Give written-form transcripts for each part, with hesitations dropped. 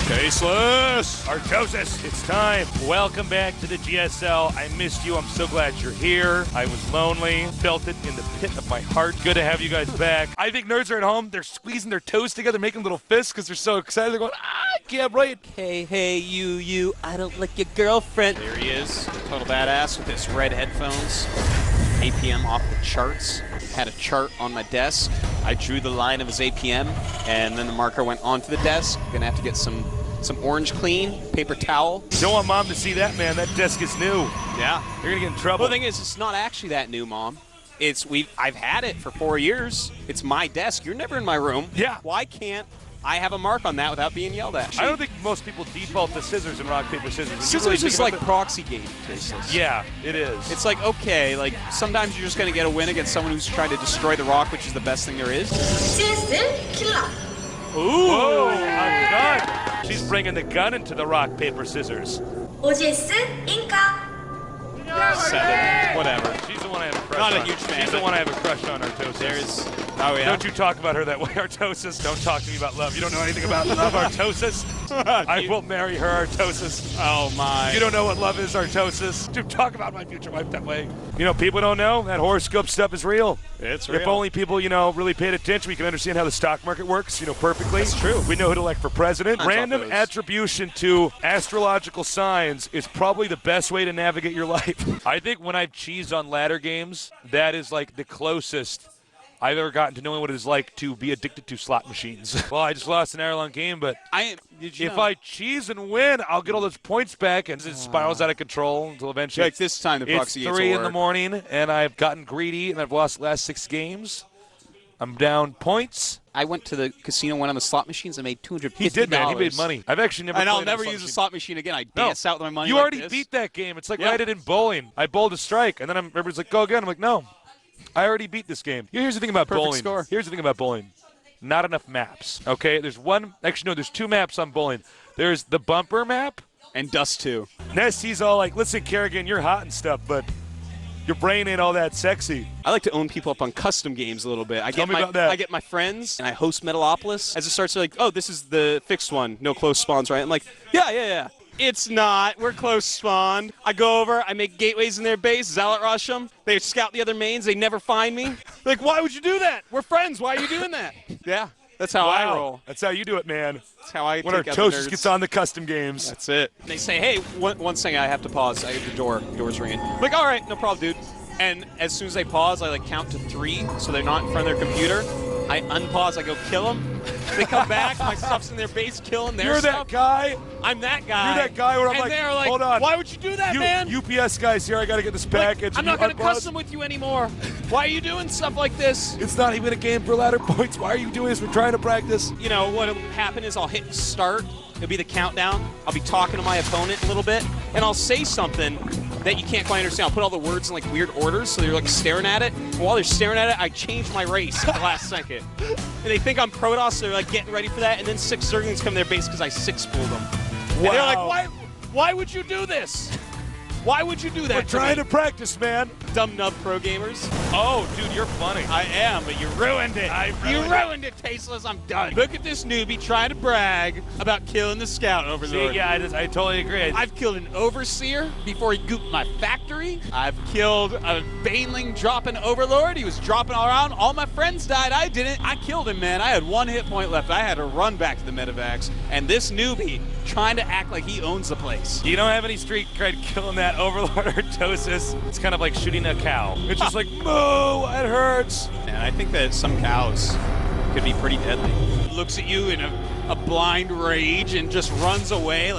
Tasteless! Artosis, it's time. Welcome back to the GSL. I missed you. I'm so glad you're here. I was lonely, felt it in the pit of my heart. Good to have you guys back. I think nerds are at home. They're squeezing their toes together, making little fists because they're so excited. They're going, yeah, right. Hey, you, I don't like your girlfriend. There he is, total badass with his red headphones. APM off the charts. Had a chart on my desk. I drew the line of his APM, and then the marker went onto the desk. Gonna have to get some orange clean, paper towel. You don't want mom to see that, man. That desk is new. Yeah. You're gonna get in trouble. Well, the thing is, it's not actually that new, Mom. I've had it for 4 years. It's my desk. You're never in my room. Yeah. Why can't I have a mark on that without being yelled at? I don't think most people default to scissors and rock, paper, scissors. Scissors is like proxy game, Tasteless. Yeah, it is. It's like, okay, like sometimes you're just going to get a win against someone who's trying to destroy the rock, which is the best thing there is. Ooh! Whoa, a gun! She's bringing the gun into the rock, paper, scissors. Whatever. She's the one I have a crush Not on. a huge fan. She's the one I have a crush on, Artosis. Oh, yeah? Don't you talk about her that way, Artosis. Don't talk to me about love. You don't know anything about love, Artosis. I will marry her, Artosis. Oh, my. You don't know what love is, Artosis. Dude, talk about my future wife that way. You know, people don't know that horoscope stuff is real. It's real. If only people, really paid attention, we can understand how the stock market works, perfectly. That's true. We know who to elect for president. On Random top of those. attribution to astrological signs is probably the best way to navigate your life. I think when I've cheesed on ladder games, that is like the closest I've ever gotten to knowing what it is like to be addicted to slot machines. Well, I just lost an hour-long game, but if I cheese and win, I'll get all those points back, and it spirals out of control until eventually Like this time the proxy it's gates 3 will in the work. morning, and I've gotten greedy, and I've lost the last 6 games. I'm down points. I went to the casino, went on the slot machines, and made $250. He did, man. He made money. I've actually never And I'll played on never slot use a machine. slot machine again. I danced out with my money You like already this. beat that game. It's like Yeah. what I did in bowling. I bowled a strike, and then everybody's like, go again. I'm like, no. I already beat this game. Here's the thing about Perfect bowling. score. Here's the thing about bowling. Not enough maps, okay? There's 2 maps on bowling. There's the bumper map. And Dust 2. Nestie's all like, listen, Kerrigan, you're hot and stuff, but your brain ain't all that sexy. I like to own people up on custom games a little bit. Tell me about that. I get my friends, and I host Metalopolis. As it starts, they're like, oh, this is the fixed one. No close spawns, right? I'm like, yeah. It's not. We're close spawned. I go over. I make gateways in their base. Zealot rush them. They scout the other mains. They never find me. Like, why would you do that? We're friends. Why are you doing that? Yeah, that's how I roll. That's how you do it, man. That's how I When take out the Artosis nerds. gets on the custom games. That's it. They say, hey, one second, I have to pause. I have the door's ringing. I'm like, all right, no problem, dude. And as soon as they pause, I count to 3 so they're not in front of their computer. I unpause, I go kill them. They come back, my stuff's in their base, killing their You're stuff. that guy. I'm that guy. You're that guy where I'm and like, they're like, hold on. why would you do that, man? UPS guy's here. I got to get this Like, package. I'm not going to custom with you anymore. Why are you doing stuff like this? It's not even a game for ladder points. Why are you doing this? We're trying to practice. You know, what'll happen is I'll hit start. It'll be the countdown. I'll be talking to my opponent a little bit, and I'll say something that you can't quite understand. I'll put all the words in weird orders, so they're staring at it. And while they're staring at it, I change my race at the last second. And they think I'm Protoss, so they're getting ready for that, and then 6 Zerglings come to their base because I 6-spooled them. Wow. And they're like, why would you do this? Why would you do that? We're trying to practice, man. Dumb nub pro gamers. Oh, dude, you're funny. I am, but you ruined it. You ruined it, Tasteless. I'm done. Look at this newbie trying to brag about killing the scout overlord. See, yeah, I totally agree. I've killed an overseer before he gooped my factory. I've killed a baneling dropping overlord. He was dropping all around. All my friends died. I didn't. I killed him, man. I had 1 hit point left. I had to run back to the medevacs. And this newbie trying to act like he owns the place. You don't have any streak cred killing that overlord Artosis. It's kind of like shooting a cow. It's just like, moo, it hurts. And I think that some cows could be pretty deadly. Looks at you in a blind rage and just runs away.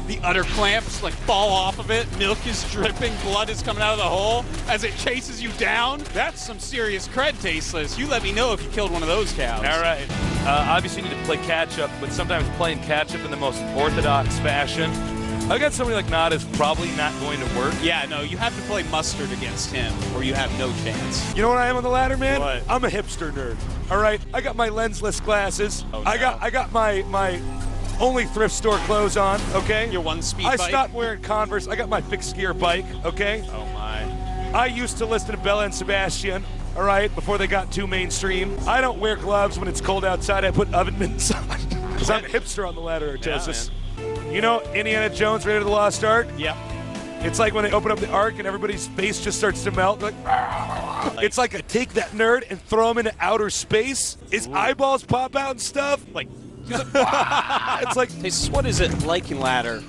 The udder clamps fall off of it. Milk is dripping. Blood is coming out of the hole as it chases you down. That's some serious cred, Tasteless. You let me know if you killed one of those cows. All right. Obviously, you need to play catch-up, but sometimes playing catch-up in the most orthodox fashion. I got somebody like Nod is probably not going to work. Yeah, no, you have to play Mustard against him or you have no chance. You know what I am on the ladder, man? What? I'm a hipster nerd. All right, I got my lensless glasses. Oh, no. I got my only thrift store clothes on. Okay. Your one speed I bike? stopped wearing Converse. I got my fixed gear bike. Okay. Oh my. I used to listen to Bella and Sebastian. All right, before they got too mainstream. I don't wear gloves when it's cold outside. I put oven mitts on. Because I'm a hipster on the ladder, Artosis. You know Indiana Jones, Raiders of the Lost Ark? Yep. It's like when they open up the Ark and everybody's face just starts to melt. Like, it's like I take that nerd and throw him into outer space. His eyeballs pop out and stuff. Like, It's like, Tasteless, what is it like in ladder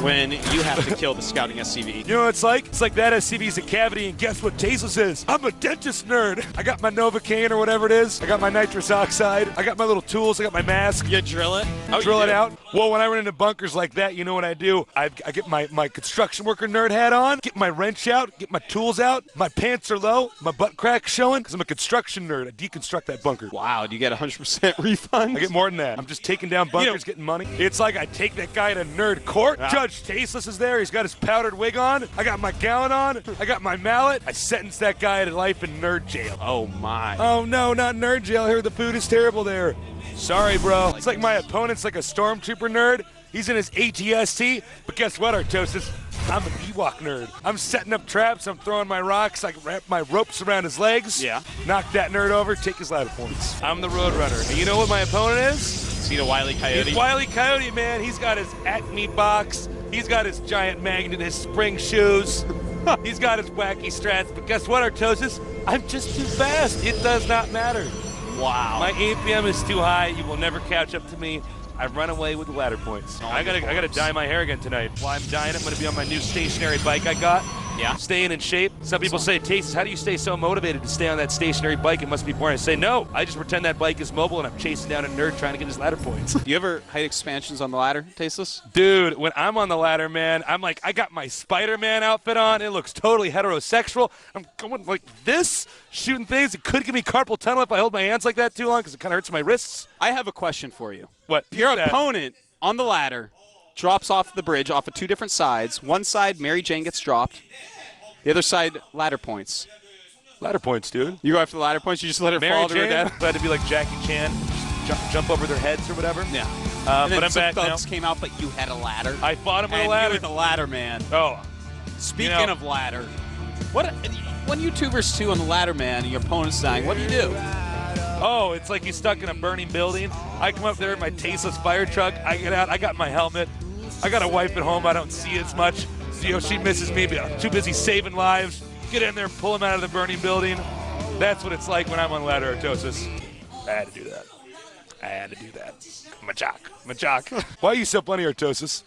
when you have to kill the scouting SCV? you know what it's like? It's like that SCV's a cavity, and guess what Tasteless is? I'm a dentist nerd. I got my Novocaine or whatever it is. I got my nitrous oxide. I got my little tools. I got my mask. You drill it? Drill it out. Well, when I run into bunkers like that, you know what I do? I get my construction worker nerd hat on, get my wrench out, get my tools out. My pants are low, my butt crack's showing, because I'm a construction nerd. I deconstruct that bunker. Wow, do you get 100% refund? I get more than that. I'm just taking down bunkers, getting money. It's like I take that guy to nerd court. Judge Tasteless is there. He's got his powdered wig on. I got my gown on. I got my mallet. I sentence that guy to life in nerd jail. Oh, my. Oh, no, not nerd jail. I heard the food is terrible there. Sorry, bro. It's like my opponent's like a stormtrooper nerd. He's in his ATST. But guess what, Artosis? I'm an Ewok nerd. I'm setting up traps. I'm throwing my rocks. I wrap my ropes around his legs. Yeah. Knock that nerd over. Take his ladder points. I'm the Roadrunner. And you know what my opponent is? See the Wile E. Coyote? He's Wile E. Coyote, man. He's got his Acme box. He's got his giant magnet, his spring shoes. He's got his wacky strats. But guess what, Artosis? I'm just too fast. It does not matter. Wow. My APM is too high. You will never catch up to me. I run away with the ladder points. I gotta dye my hair again tonight. While I'm dyeing, I'm gonna be on my new stationary bike I got. Yeah. Staying in shape. Some people say, Tasteless, how do you stay so motivated to stay on that stationary bike? It must be boring. I say, no. I just pretend that bike is mobile and I'm chasing down a nerd trying to get his ladder points. Do you ever height expansions on the ladder, Tasteless? Dude, when I'm on the ladder, man, I'm like, I got my Spider-Man outfit on. It looks totally heterosexual. I'm going like this, shooting things. It could give me carpal tunnel if I hold my hands like that too long because it kind of hurts my wrists. I have a question for you. What? Your opponent on the ladder drops off the bridge off of two different sides. One side, Mary Jane gets dropped. The other side, ladder points. Ladder points, dude. You go after the ladder points, you just let her Mary fall to her Jane, death? glad to be like Jackie Chan, jump over their heads or whatever. Yeah. But then I'm some back now. thugs came out, but you had a ladder. I fought him with a And ladder. you with a ladder, man. Oh. Speaking of ladder, when you 2 versus 2 on the ladder, man, and your opponent's dying, what do you do? Oh, it's like he's stuck in a burning building. I come up there in my Tasteless fire truck. I get out. I got my helmet. I got a wife at home. I don't see as much. You know, she misses me, but I'm too busy saving lives. Get in there, pull him out of the burning building. That's what it's like when I'm on ladder, Artosis. I had to do that. I'm a jock. Why are you so funny, Artosis?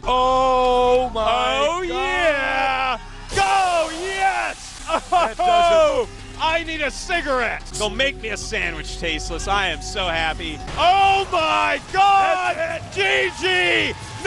Oh, my God. Yeah! Go, yes! Oh, I need a cigarette. Go make me a sandwich, Tasteless. I am so happy. Oh, my God! GG!